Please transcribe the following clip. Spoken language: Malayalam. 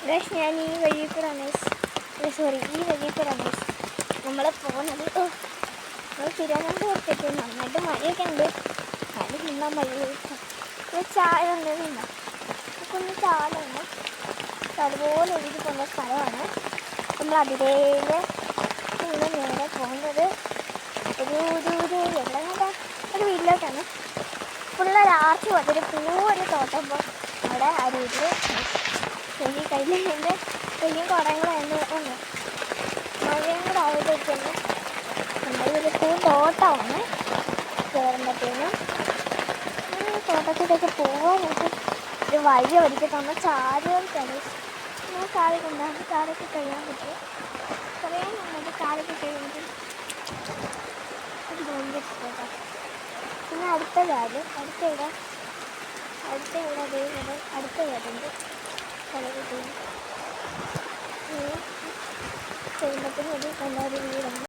ഗൈസ് ഞാൻ ഈ വഴി കൂടാണ് സോറി ഈ വഴി കൂടാണ് നമ്മൾ പോകുന്നത്. നമ്മൾ തിരുവനന്തപുരത്തേക്ക് നന്നായിട്ട് മഴയൊക്കെ ഉണ്ട്. മഴ നിന്നാൽ മഴ ചായ ഉണ്ട് നിന്നാ കുഞ്ഞ് ചാലുണ്ട്. അതുപോലെ ഒഴുകി പോകുന്ന സ്ഥലമാണ്. നമ്മൾ അതിലേക്ക് ഇങ്ങനെ നേരെ പോകുന്നത് ഒരു വീട്ടിലോട്ടാണ്. ഫുള്ളൊരു ആർച്ച് പോലത്തെ പൂവൊരു തോട്ടപ്പോൾ അവിടെ ആ രീതിയിൽ എനിക്ക് കഴിഞ്ഞതിൻ്റെ വലിയ കുടങ്ങളായിരുന്നു ഉണ്ട്. മഴയും കൂടെ ആവുമ്പോഴത്തേക്കും നമ്മളൊരു പൂന്തോട്ടമാണ് കയറുമ്പോഴത്തേനും തോട്ടത്തിലേക്ക് പോകാനായിട്ട് ഒരു വഴി ഒരുക്കി തന്ന ചാരുകൾ നമ്മൾ കാറി കൊണ്ടാണ് കാറൊക്കെ കഴിയാൻ പറ്റും. കുറേ നമുക്ക് കാറൊക്കെ കഴിയുമ്പോൾ അത് ഭയങ്കര ഇഷ്ടമാണ്. പിന്നെ അടുത്ത കാര്യം അടുത്ത ഇവിടെ അതേപോലെ അടുത്ത കാര്യമുണ്ട്. കഴിയുമ്പോഴത്തേനും ഒരു നല്ലൊരു വീടാണ്.